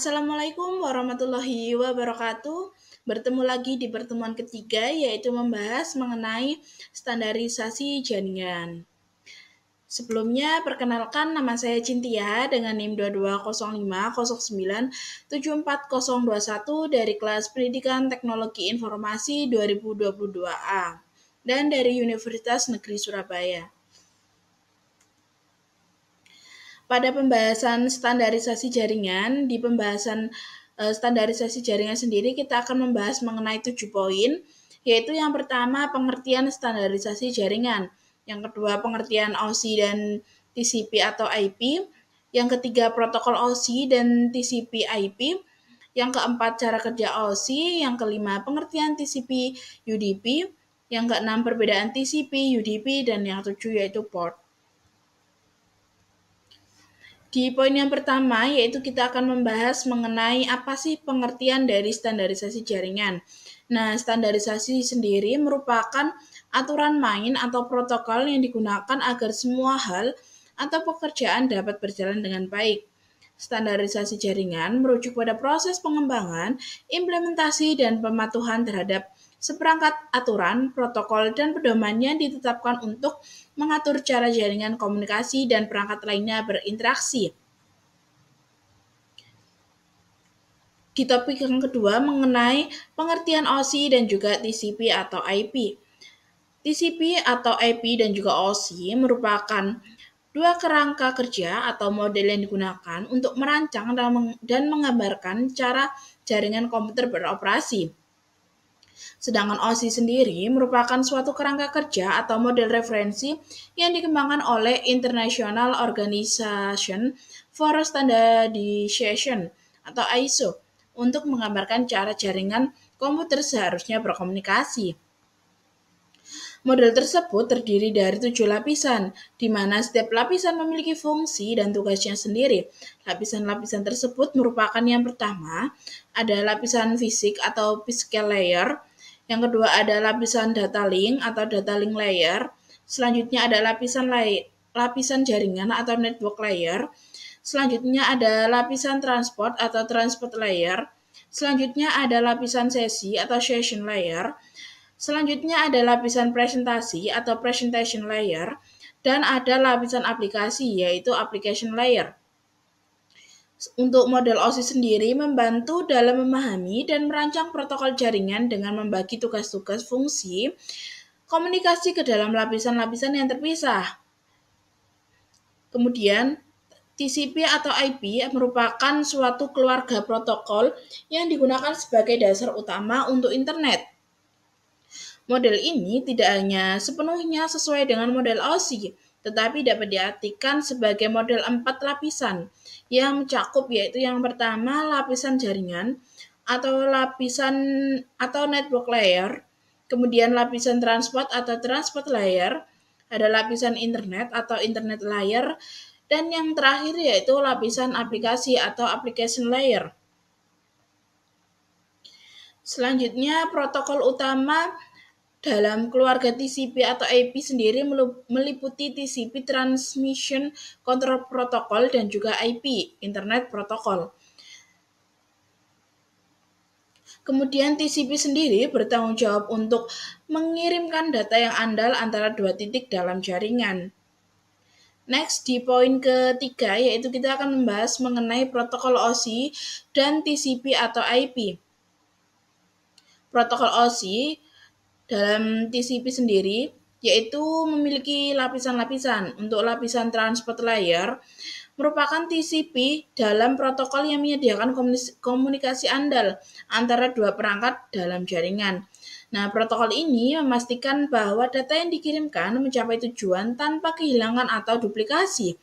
Assalamualaikum warahmatullahi wabarakatuh. Bertemu lagi di pertemuan ketiga, yaitu membahas mengenai standarisasi jaringan. Sebelumnya, perkenalkan nama saya Cintia dengan NIM 2205097421 dari kelas Pendidikan Teknologi Informasi 2022A dan dari Universitas Negeri Surabaya. Pada pembahasan standarisasi jaringan, di pembahasan standarisasi jaringan sendiri kita akan membahas mengenai 7 poin, yaitu yang pertama pengertian standarisasi jaringan, yang kedua pengertian OSI dan TCP atau IP, yang ketiga protokol OSI dan TCP IP, yang keempat cara kerja OSI, yang kelima pengertian TCP UDP, yang keenam perbedaan TCP UDP, dan yang ketujuh yaitu port. Di poin yang pertama, yaitu kita akan membahas mengenai apa sih pengertian dari standarisasi jaringan. Nah, standarisasi sendiri merupakan aturan main atau protokol yang digunakan agar semua hal atau pekerjaan dapat berjalan dengan baik. Standarisasi jaringan merujuk pada proses pengembangan, implementasi, dan pematuhan terhadap seperangkat aturan, protokol, dan pedoman yang ditetapkan untuk mengatur cara jaringan komunikasi dan perangkat lainnya berinteraksi. Di topik yang kedua mengenai pengertian OSI dan juga TCP atau IP. TCP atau IP dan juga OSI merupakan dua kerangka kerja atau model yang digunakan untuk merancang dan menggambarkan cara jaringan komputer beroperasi. Sedangkan OSI sendiri merupakan suatu kerangka kerja atau model referensi yang dikembangkan oleh International Organization for Standardization atau ISO untuk menggambarkan cara jaringan komputer seharusnya berkomunikasi. Model tersebut terdiri dari 7 lapisan, di mana setiap lapisan memiliki fungsi dan tugasnya sendiri. Lapisan-lapisan tersebut merupakan yang pertama, ada lapisan fisik atau physical layer, yang kedua ada lapisan data link atau data link layer, selanjutnya ada lapisan jaringan atau network layer, selanjutnya ada lapisan transport atau transport layer, selanjutnya ada lapisan sesi atau session layer, selanjutnya ada lapisan presentasi atau presentation layer, dan ada lapisan aplikasi yaitu application layer. Untuk model OSI sendiri membantu dalam memahami dan merancang protokol jaringan dengan membagi tugas-tugas fungsi komunikasi ke dalam lapisan-lapisan yang terpisah. Kemudian, TCP atau IP merupakan suatu keluarga protokol yang digunakan sebagai dasar utama untuk internet. Model ini tidak hanya sepenuhnya sesuai dengan model OSI, tetapi dapat diartikan sebagai model 4 lapisan yang mencakup, yaitu yang pertama lapisan jaringan atau network layer, kemudian lapisan transport atau transport layer, ada lapisan internet atau internet layer, dan yang terakhir yaitu lapisan aplikasi atau application layer. Selanjutnya, protokol utama dalam keluarga TCP atau IP sendiri meliputi TCP Transmission Control Protocol dan juga IP, Internet Protocol. Kemudian TCP sendiri bertanggung jawab untuk mengirimkan data yang andal antara dua titik dalam jaringan. Next, di poin ketiga, yaitu kita akan membahas mengenai protokol OSI dan TCP atau IP. Protokol OSI dalam TCP sendiri yaitu memiliki lapisan-lapisan. Untuk lapisan transport layer merupakan TCP dalam protokol yang menyediakan komunikasi andal antara dua perangkat dalam jaringan. Nah, protokol ini memastikan bahwa data yang dikirimkan mencapai tujuan tanpa kehilangan atau duplikasi.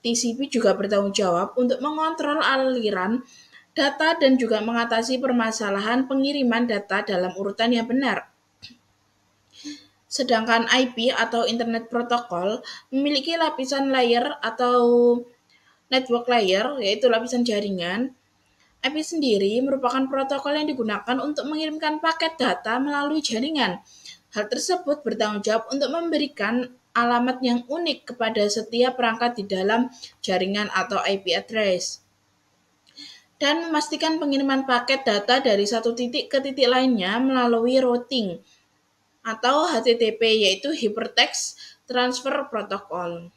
TCP juga bertanggung jawab untuk mengontrol aliran data dan juga mengatasi permasalahan pengiriman data dalam urutan yang benar. Sedangkan IP atau Internet Protocol memiliki lapisan layer atau network layer, yaitu lapisan jaringan. IP sendiri merupakan protokol yang digunakan untuk mengirimkan paket data melalui jaringan. Hal tersebut bertanggung jawab untuk memberikan alamat yang unik kepada setiap perangkat di dalam jaringan atau IP address. dan memastikan pengiriman paket data dari satu titik ke titik lainnya melalui routing atau HTTP, yaitu Hypertext Transfer Protocol.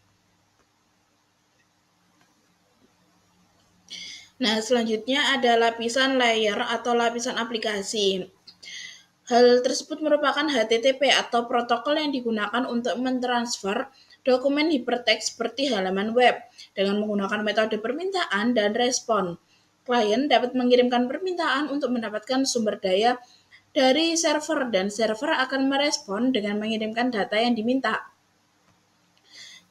Nah, selanjutnya ada lapisan layer atau lapisan aplikasi. Hal tersebut merupakan HTTP atau protokol yang digunakan untuk mentransfer dokumen hypertext seperti halaman web dengan menggunakan metode permintaan dan respon. Klien dapat mengirimkan permintaan untuk mendapatkan sumber daya dari server dan server akan merespon dengan mengirimkan data yang diminta.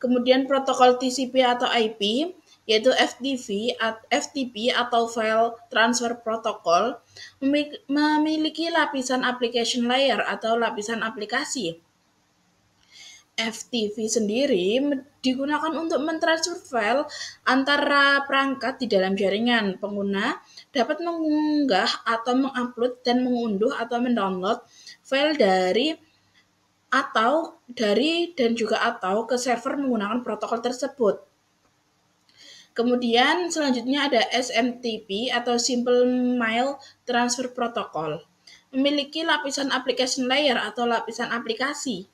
Kemudian protokol TCP atau IP, yaitu FTP atau File Transfer Protocol, memiliki lapisan application layer atau lapisan aplikasi. FTP sendiri digunakan untuk mentransfer file antara perangkat di dalam jaringan. Pengguna dapat mengunggah atau mengupload dan mengunduh atau mendownload file dari dan juga atau ke server menggunakan protokol tersebut. Kemudian selanjutnya ada SMTP atau Simple Mail Transfer Protocol. Memiliki lapisan application layer atau lapisan aplikasi.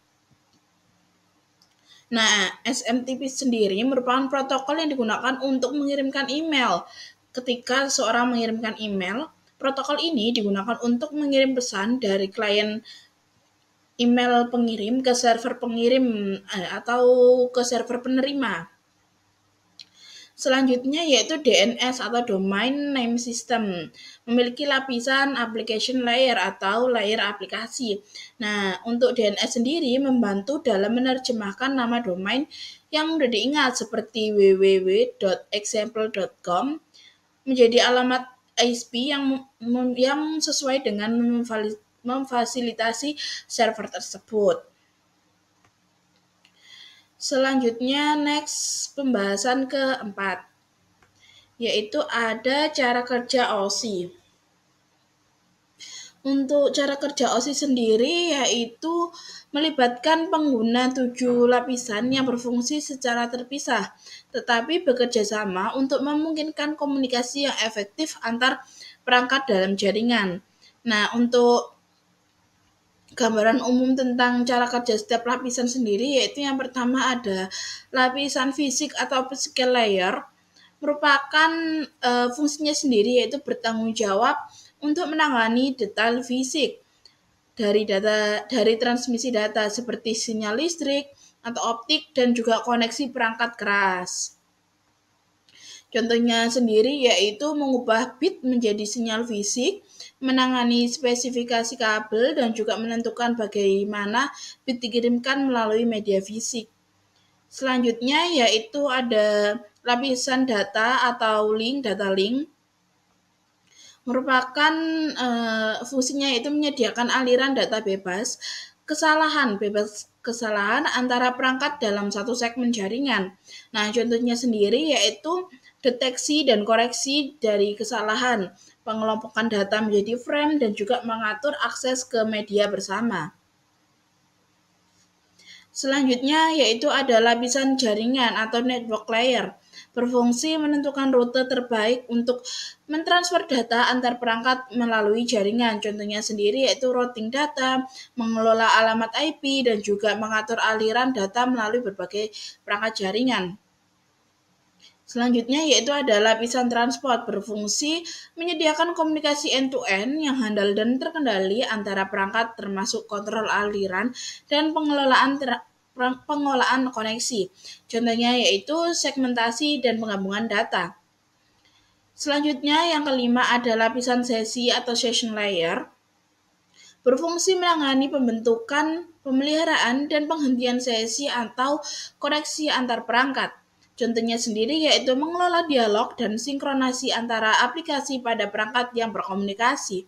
Nah, SMTP sendiri merupakan protokol yang digunakan untuk mengirimkan email. Ketika seorang mengirimkan email, protokol ini digunakan untuk mengirim pesan dari klien email pengirim ke server pengirim atau ke server penerima. Selanjutnya yaitu DNS atau Domain Name System, memiliki lapisan application layer atau layer aplikasi. Nah, untuk DNS sendiri membantu dalam menerjemahkan nama domain yang mudah diingat seperti www.example.com menjadi alamat ISP yang sesuai dengan memfasilitasi server tersebut. Selanjutnya pembahasan keempat, yaitu ada cara kerja OSI. Untuk cara kerja OSI sendiri yaitu melibatkan pengguna 7 lapisan yang berfungsi secara terpisah, tetapi bekerja sama untuk memungkinkan komunikasi yang efektif antar perangkat dalam jaringan. Nah, untuk gambaran umum tentang cara kerja setiap lapisan sendiri, yaitu yang pertama ada lapisan fisik atau physical layer, merupakan fungsinya sendiri yaitu bertanggung jawab untuk menangani detail fisik dari transmisi data seperti sinyal listrik atau optik dan juga koneksi perangkat keras. Contohnya sendiri yaitu mengubah bit menjadi sinyal fisik, menangani spesifikasi kabel, dan juga menentukan bagaimana bit dikirimkan melalui media fisik. Selanjutnya yaitu ada lapisan data atau data link, merupakan fungsinya itu menyediakan aliran data bebas kesalahan antara perangkat dalam satu segmen jaringan. Nah, contohnya sendiri yaitu deteksi dan koreksi dari kesalahan, pengelompokan data menjadi frame, dan juga mengatur akses ke media bersama. Selanjutnya yaitu ada lapisan jaringan atau network layer, berfungsi menentukan rute terbaik untuk mentransfer data antar perangkat melalui jaringan. Contohnya sendiri yaitu routing data, mengelola alamat IP, dan juga mengatur aliran data melalui berbagai perangkat jaringan. Selanjutnya yaitu ada lapisan transport, berfungsi menyediakan komunikasi end-to-end yang handal dan terkendali antara perangkat termasuk kontrol aliran dan pengolahan koneksi. Contohnya yaitu segmentasi dan penggabungan data. Selanjutnya yang kelima ada lapisan sesi atau session layer, berfungsi menangani pembentukan, pemeliharaan, dan penghentian sesi atau koneksi antar perangkat. Contohnya sendiri yaitu mengelola dialog dan sinkronasi antara aplikasi pada perangkat yang berkomunikasi.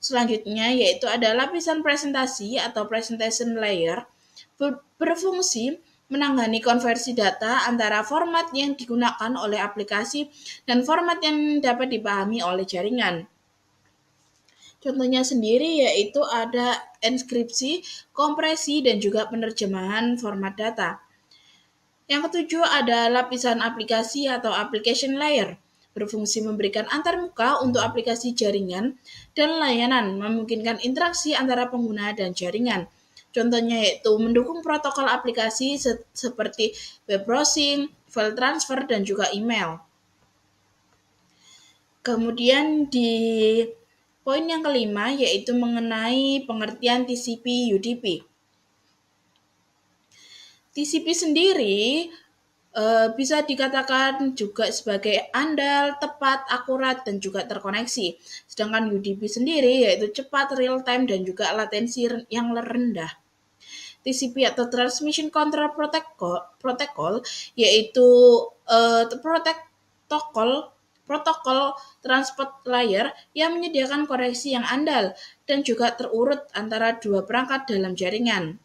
Selanjutnya yaitu ada lapisan presentasi atau presentation layer, berfungsi menangani konversi data antara format yang digunakan oleh aplikasi dan format yang dapat dipahami oleh jaringan. Contohnya sendiri yaitu ada enkripsi, kompresi, dan juga penerjemahan format data. Yang ketujuh ada lapisan aplikasi atau application layer, berfungsi memberikan antarmuka untuk aplikasi jaringan dan layanan, memungkinkan interaksi antara pengguna dan jaringan. Contohnya yaitu mendukung protokol aplikasi seperti web browsing, file transfer, dan juga email. Kemudian di poin yang kelima yaitu mengenai pengertian TCP UDP. TCP sendiri bisa dikatakan juga sebagai andal, tepat, akurat, dan juga terkoneksi. Sedangkan UDP sendiri yaitu cepat, real time, dan juga latensi yang rendah. TCP atau Transmission Control Protocol yaitu protokol transport layer yang menyediakan koneksi yang andal dan juga terurut antara dua perangkat dalam jaringan.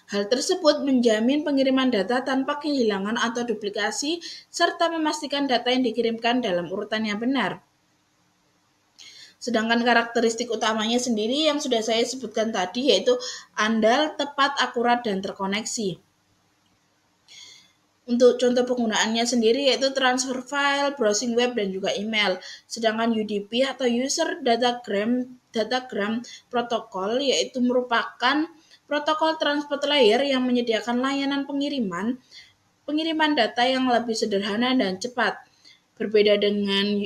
Hal tersebut menjamin pengiriman data tanpa kehilangan atau duplikasi, serta memastikan data yang dikirimkan dalam urutan yang benar. Sedangkan karakteristik utamanya sendiri yang sudah saya sebutkan tadi yaitu andal, tepat, akurat, dan terkoneksi. Untuk contoh penggunaannya sendiri yaitu transfer file, browsing web, dan juga email. Sedangkan UDP atau User Datagram Protocol yaitu merupakan protokol transport layer yang menyediakan layanan pengiriman data yang lebih sederhana dan cepat. Berbeda dengan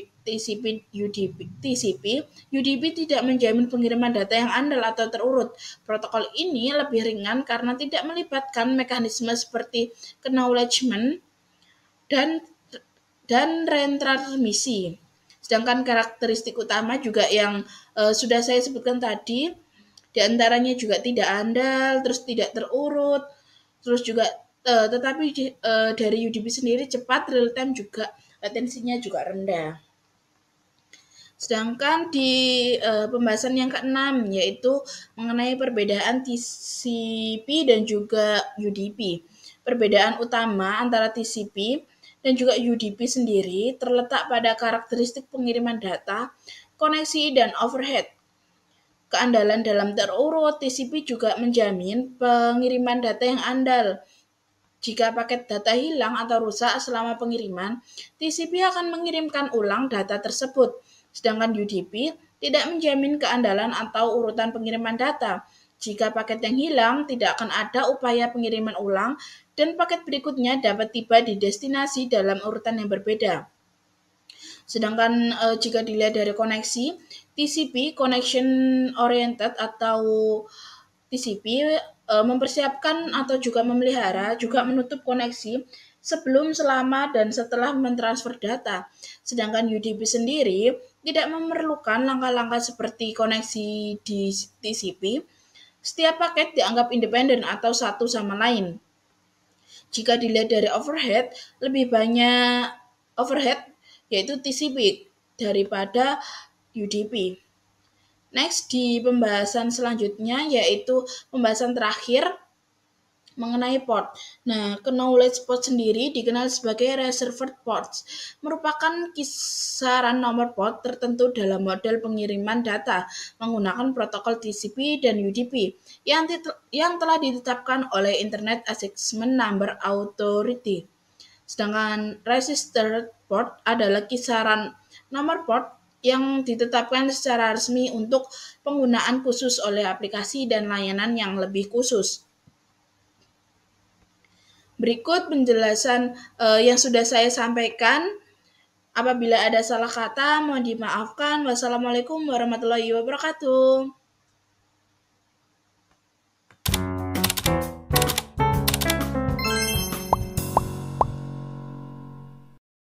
UDP tidak menjamin pengiriman data yang andal atau terurut. Protokol ini lebih ringan karena tidak melibatkan mekanisme seperti acknowledgement dan retransmisi. Sedangkan karakteristik utama juga yang sudah saya sebutkan tadi, di antaranya juga tidak andal, terus tidak terurut, terus juga tetapi dari UDP sendiri cepat, real time, juga latensinya juga rendah. Sedangkan di pembahasan yang keenam yaitu mengenai perbedaan TCP dan juga UDP. Perbedaan utama antara TCP dan juga UDP sendiri terletak pada karakteristik pengiriman data, koneksi, dan overhead. Keandalan dalam terurut, TCP juga menjamin pengiriman data yang andal. Jika paket data hilang atau rusak selama pengiriman, TCP akan mengirimkan ulang data tersebut. Sedangkan UDP tidak menjamin keandalan atau urutan pengiriman data. Jika paket yang hilang, tidak akan ada upaya pengiriman ulang dan paket berikutnya dapat tiba di destinasi dalam urutan yang berbeda. Sedangkan jika dilihat dari koneksi, TCP (Connection Oriented) atau TCP mempersiapkan atau juga memelihara, juga menutup koneksi sebelum, selama, dan setelah mentransfer data. Sedangkan UDP sendiri tidak memerlukan langkah-langkah seperti koneksi di TCP. Setiap paket dianggap independen atau satu sama lain. Jika dilihat dari overhead, lebih banyak overhead yaitu TCP daripada UDP. Next, di pembahasan selanjutnya yaitu pembahasan terakhir mengenai port. Nah, knowledge port sendiri dikenal sebagai reserved ports, merupakan kisaran nomor port tertentu dalam model pengiriman data menggunakan protokol TCP dan UDP yang telah ditetapkan oleh Internet Assignment Number Authority. Sedangkan registered port adalah kisaran nomor port yang ditetapkan secara resmi untuk penggunaan khusus oleh aplikasi dan layanan yang lebih khusus. Berikut penjelasan yang sudah saya sampaikan. Apabila ada salah kata, mohon dimaafkan. Wassalamualaikum warahmatullahi wabarakatuh.